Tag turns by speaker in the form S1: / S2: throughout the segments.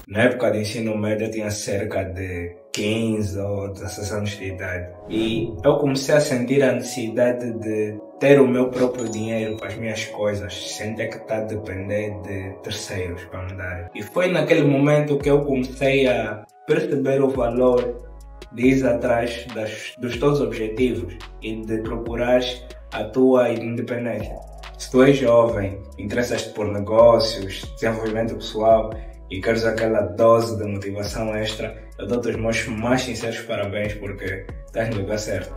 S1: Na época de ensino médio eu tinha cerca de 15 ou 16 anos de idade. E eu comecei a sentir a necessidade de ter o meu próprio dinheiro para as minhas coisas, sem ter que estar a depender de terceiros para me dar. E foi naquele momento que eu comecei a perceber o valor de ir atrás dos teus objetivos e de procurar a tua independência. Se tu és jovem, interessas-te por negócios, desenvolvimento pessoal e queres aquela dose de motivação extra, eu dou-te os meus mais sinceros parabéns porque estás no lugar certo.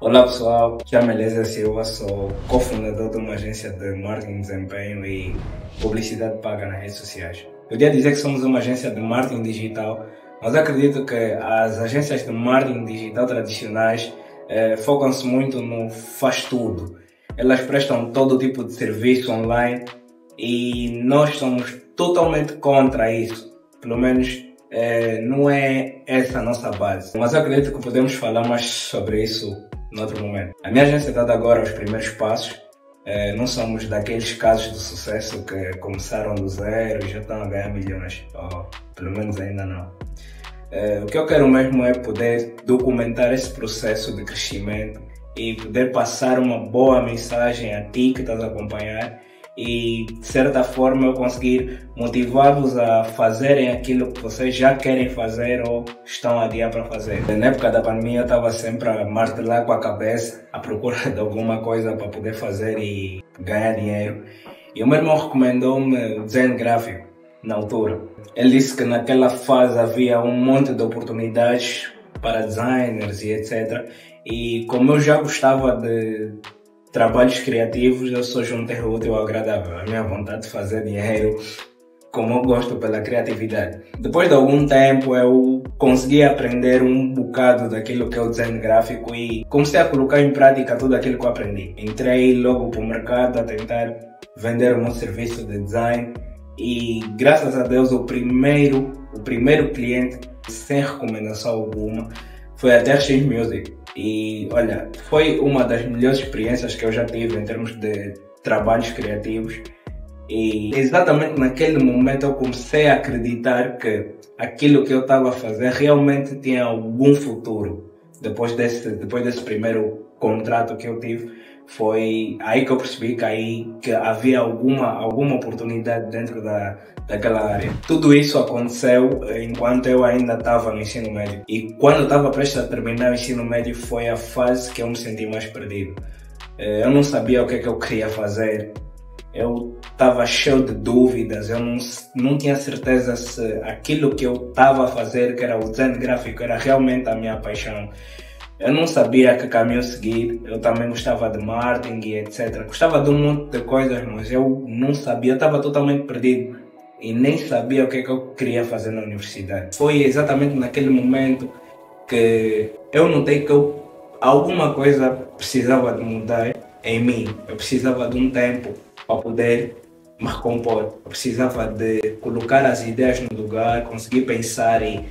S1: Olá pessoal, chamo-me Eliezer Silva, sou cofundador de uma agência de marketing, desempenho e publicidade paga nas redes sociais. Eu ia dizer que somos uma agência de marketing digital, mas acredito que as agências de marketing digital tradicionais focam-se muito no faz tudo. Elas prestam todo tipo de serviço online e nós somos totalmente contra isso. Pelo menos não é essa a nossa base. Mas acredito que podemos falar mais sobre isso em outro momento. A minha agência está agora os primeiros passos. Não somos daqueles casos de sucesso que começaram do zero e já estão a ganhar milhões. Ou pelo menos ainda não. O que eu quero mesmo é poder documentar esse processo de crescimento e poder passar uma boa mensagem a ti que estás a acompanhar e de certa forma eu conseguir motivá-los a fazerem aquilo que vocês já querem fazer ou estão a adiar para fazer. Na época da pandemia eu estava sempre a martelar com a cabeça à procura de alguma coisa para poder fazer e ganhar dinheiro. E o meu irmão recomendou-me o design gráfico na altura. Ele disse que naquela fase havia um monte de oportunidades para designers e etc. E como eu já gostava de trabalhos criativos, eu só juntei o útil ao agradável. A minha vontade de fazer dinheiro, como eu gosto pela criatividade. Depois de algum tempo eu consegui aprender um bocado daquilo que é o design gráfico e comecei a colocar em prática tudo aquilo que eu aprendi. Entrei logo para o mercado a tentar vender o meu serviço de design e graças a Deus o primeiro cliente sem recomendação alguma foi a TRX Music. E olha, foi uma das melhores experiências que eu já tive em termos de trabalhos criativos. E exatamente naquele momento eu comecei a acreditar que aquilo que eu estava a fazer realmente tinha algum futuro. Depois desse primeiro contrato que eu tive, foi aí que eu percebi que havia alguma oportunidade dentro daquela área. Tudo isso aconteceu enquanto eu ainda estava no ensino médio. E quando eu estava prestes a terminar o ensino médio foi a fase que eu me senti mais perdido. Eu não sabia o que é que eu queria fazer. Eu estava cheio de dúvidas. Eu não tinha certeza se aquilo que eu estava a fazer, que era o design gráfico, era realmente a minha paixão. Eu não sabia que caminho seguir, eu também gostava de marketing e etc. Gostava de um monte de coisas, mas eu não sabia, eu estava totalmente perdido e nem sabia o que é que eu queria fazer na universidade. Foi exatamente naquele momento que eu notei que alguma coisa precisava de mudar em mim. Eu precisava de um tempo para poder me recompor. Eu precisava de colocar as ideias no lugar, conseguir pensar e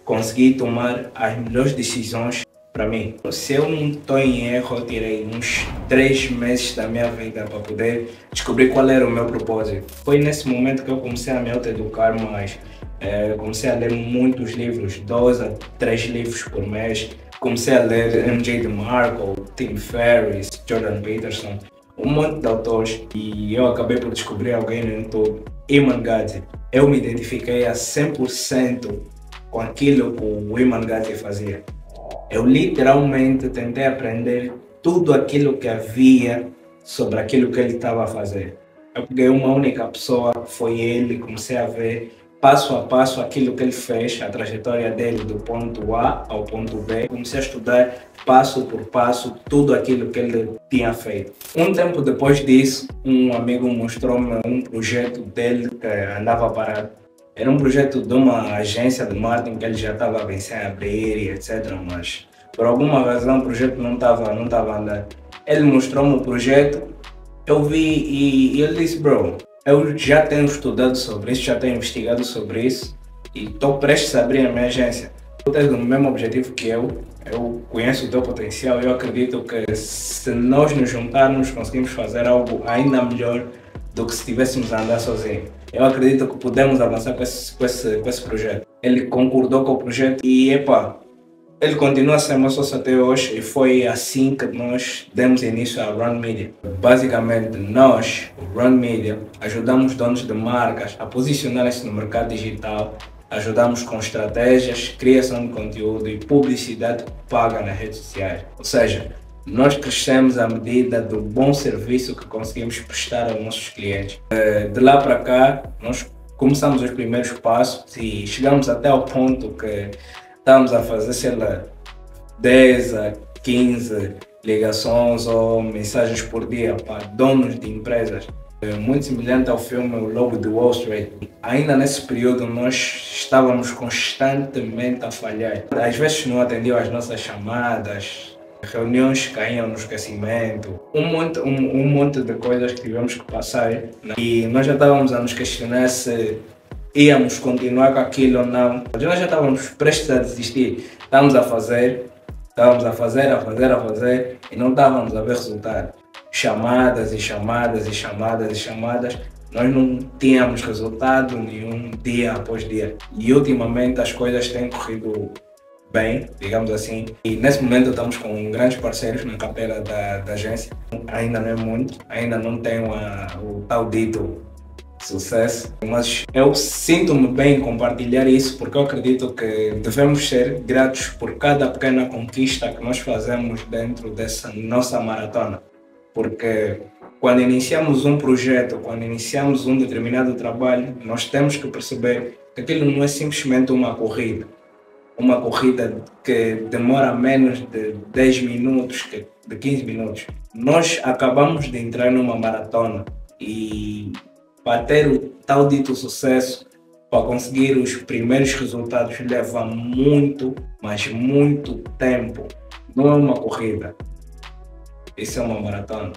S1: conseguir tomar as melhores decisões para mim. Se eu não estou em erro, eu tirei uns 3 meses da minha vida para poder descobrir qual era o meu propósito. Foi nesse momento que eu comecei a me autoeducar mais. Comecei a ler muitos livros, 2 a 3 livros por mês. Comecei a ler MJ DeMarco, Tim Ferriss, Jordan Peterson, um monte de autores. E eu acabei por descobrir alguém no YouTube, Iman Gadzhi. Eu me identifiquei a 100% com aquilo que o Iman Gadzhi fazia. Eu literalmente tentei aprender tudo aquilo que havia sobre aquilo que ele estava a fazer. Eu peguei uma única pessoa, foi ele, comecei a ver passo a passo aquilo que ele fez, a trajetória dele do ponto A ao ponto B. Comecei a estudar passo por passo tudo aquilo que ele tinha feito. Um tempo depois disso, um amigo mostrou-me um projeto dele que andava parado. Era um projeto de uma agência de marketing que ele já estava a pensar em abrir e etc. Mas por alguma razão o projeto não estava a andar. Ele mostrou-me o projeto, eu vi e ele disse: bro, eu já tenho estudado sobre isso, já tenho investigado sobre isso e estou prestes a abrir a minha agência. Tu tens o mesmo objetivo que eu conheço o teu potencial e eu acredito que se nós nos juntarmos conseguimos fazer algo ainda melhor do que se estivéssemos a andar sozinhos. Eu acredito que podemos avançar com esse projeto. Ele concordou com o projeto e, ele continua a ser meu sócio até hoje e foi assim que nós demos início à Run Media. Basicamente, nós, Run Media, ajudamos donos de marcas a posicionarem-se no mercado digital, ajudamos com estratégias, criação de conteúdo e publicidade paga nas redes sociais. Ou seja, nós crescemos à medida do bom serviço que conseguimos prestar aos nossos clientes. De lá para cá, nós começamos os primeiros passos e chegamos até ao ponto que estamos a fazer, sei lá, 10 a 15 ligações ou mensagens por dia para donos de empresas. Muito semelhante ao filme O Lobo de Wall Street. Ainda nesse período nós estávamos constantemente a falhar. Às vezes não atendiam às nossas chamadas, reuniões caíam no esquecimento, um monte de coisas que tivemos que passar, né? E nós já estávamos a nos questionar se íamos continuar com aquilo ou não. Nós já estávamos prestes a desistir. Estávamos a fazer e não estávamos a ver resultado. Chamadas e chamadas e chamadas e chamadas. Nós não tínhamos resultado nenhum dia após dia. E ultimamente as coisas têm corrido bem, digamos assim. E nesse momento estamos com grandes parceiros na carteira da agência. Ainda não é muito, ainda não tenho o tal dito sucesso, mas eu sinto-me bem em compartilhar isso porque eu acredito que devemos ser gratos por cada pequena conquista que nós fazemos dentro dessa nossa maratona. Porque quando iniciamos um projeto, quando iniciamos um determinado trabalho, nós temos que perceber que aquilo não é simplesmente uma corrida que demora menos de 10 minutos, de 15 minutos. Nós acabamos de entrar numa maratona e para ter o tal dito sucesso, para conseguir os primeiros resultados leva muito, mas muito tempo. Não é uma corrida, isso é uma maratona.